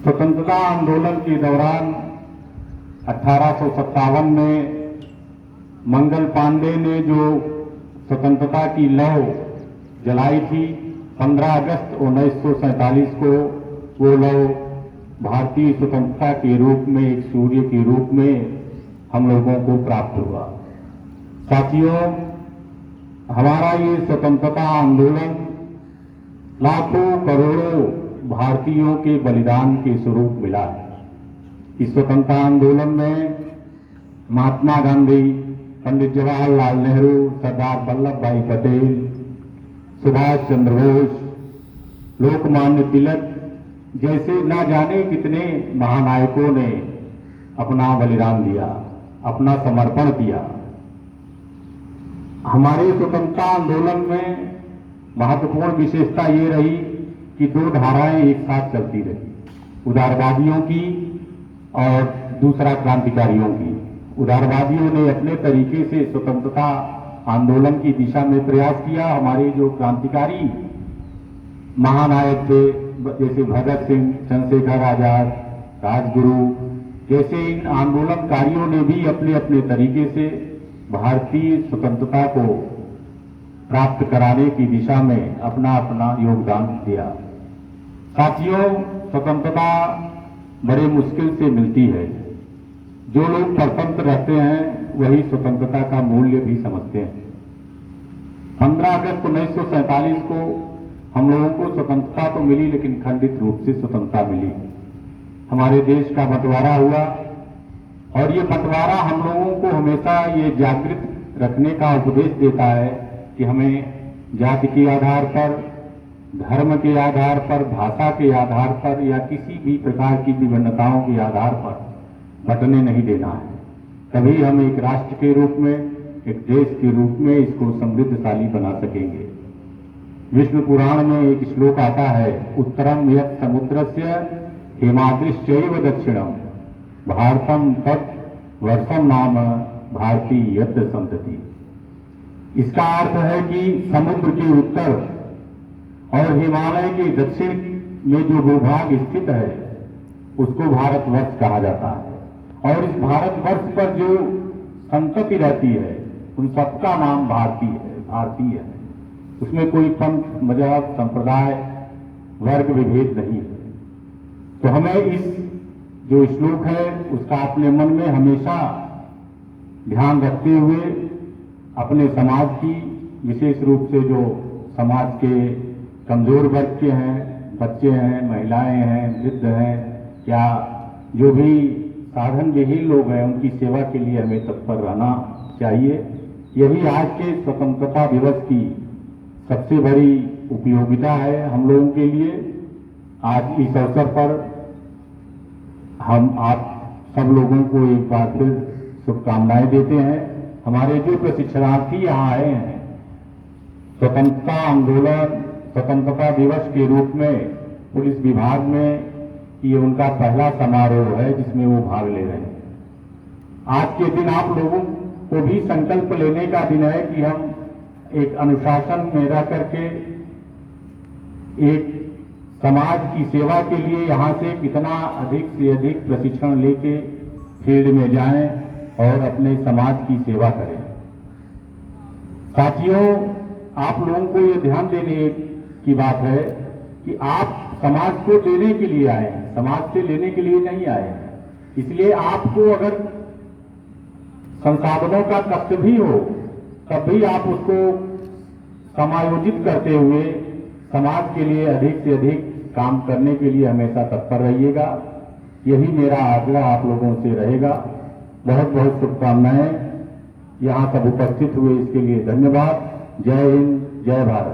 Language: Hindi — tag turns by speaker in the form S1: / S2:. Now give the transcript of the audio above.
S1: स्वतंत्रता आंदोलन के दौरान 1857 में मंगल पांडे ने जो स्वतंत्रता की लौ जलाई थी, 15 अगस्त 1947 को वो लौ भारतीय स्वतंत्रता के रूप में, एक सूर्य के रूप में हम लोगों को प्राप्त हुआ। साथियों, हमारा ये स्वतंत्रता आंदोलन लाखों करोड़ों भारतीयों के बलिदान के स्वरूप मिला है। इस स्वतंत्रता आंदोलन में महात्मा गांधी, पंडित जवाहरलाल नेहरू, सरदार वल्लभ भाई पटेल, सुभाष चंद्र बोस, लोकमान्य तिलक जैसे न जाने कितने महानायकों ने अपना बलिदान दिया, अपना समर्पण किया। हमारे स्वतंत्रता आंदोलन में महत्वपूर्ण विशेषता ये रही कि दो धाराएं एक साथ चलती रही, उदारवादियों की और दूसरा क्रांतिकारियों की। उदारवादियों ने अपने तरीके से स्वतंत्रता आंदोलन की दिशा में प्रयास किया। हमारे जो क्रांतिकारी महानायक थे, जैसे भगत सिंह, चंद्रशेखर आजाद, राजगुरु जैसे इन आंदोलनकारियों ने भी अपने अपने तरीके से भारतीय स्वतंत्रता को प्राप्त कराने की दिशा में अपना अपना योगदान दिया। साथियों, स्वतंत्रता बड़े मुश्किल से मिलती है। जो लोग स्वतंत्र रहते हैं वही स्वतंत्रता का मूल्य भी समझते हैं। 15 अगस्त 1947 को हम लोगों को स्वतंत्रता तो मिली, लेकिन खंडित रूप से स्वतंत्रता मिली। हमारे देश का बंटवारा हुआ और ये बंटवारा हम लोगों को हमेशा ये जागृत रखने का उपदेश देता है कि हमें जाति के आधार पर, धर्म के आधार पर, भाषा के आधार पर या किसी भी प्रकार की विभिन्नताओं के आधार पर बंटने नहीं देना है। तभी हम एक राष्ट्र के रूप में, एक देश के रूप में इसको समृद्धशाली बना सकेंगे। विष्णु पुराण में एक श्लोक आता है, उत्तरम यत् समुद्रस्य हिमाद्रिश्चैव दक्षिणम भारतम तत् वर्षम नाम भारतीय यत् संतति। इसका अर्थ है कि समुद्र के उत्तर और हिमालय के दक्षिण में जो भूभाग स्थित है उसको भारतवर्ष कहा जाता है, और इस भारतवर्ष पर जो संतति रहती है उन सबका नाम भारतीय है। उसमें कोई पंथ, मजहब, संप्रदाय, वर्ग विभेद नहीं है। तो हमें इस जो श्लोक है उसका अपने मन में हमेशा ध्यान रखते हुए अपने समाज की, विशेष रूप से जो समाज के कमजोर वर्ग के हैं, बच्चे हैं, महिलाएं हैं, वृद्ध हैं, या जो भी साधन विहीन लोग हैं, उनकी सेवा के लिए हमें तत्पर रहना चाहिए। यही आज के स्वतंत्रता दिवस की सबसे बड़ी उपयोगिता है हम लोगों के लिए। आज इस अवसर पर हम आप सब लोगों को एक बार फिर शुभकामनाएं देते हैं। हमारे जो प्रशिक्षणार्थी यहाँ आए हैं, स्वतंत्रता आंदोलन, स्वतंत्रता दिवस के रूप में पुलिस विभाग में ये उनका पहला समारोह है जिसमें वो भाग ले रहे हैं। आज के दिन आप लोगों को भी संकल्प लेने का दिन है कि हम एक अनुशासन में रह करके एक समाज की सेवा के लिए यहाँ से कितना अधिक से अधिक प्रशिक्षण लेके फील्ड में जाएं और अपने समाज की सेवा करें। साथियों, आप लोगों को ये ध्यान देने की बात है कि आप समाज को देने के लिए आए हैं, समाज से लेने के लिए नहीं आए हैं। इसलिए आपको अगर संसाधनों का कष्ट भी हो तब भी आप उसको समायोजित करते हुए समाज के लिए अधिक से अधिक काम करने के लिए हमेशा तत्पर रहिएगा। यही मेरा आग्रह आप लोगों से रहेगा। बहुत बहुत शुभकामनाएं। यहाँ सब उपस्थित हुए इसके लिए धन्यवाद। जय हिंद, जय भारत।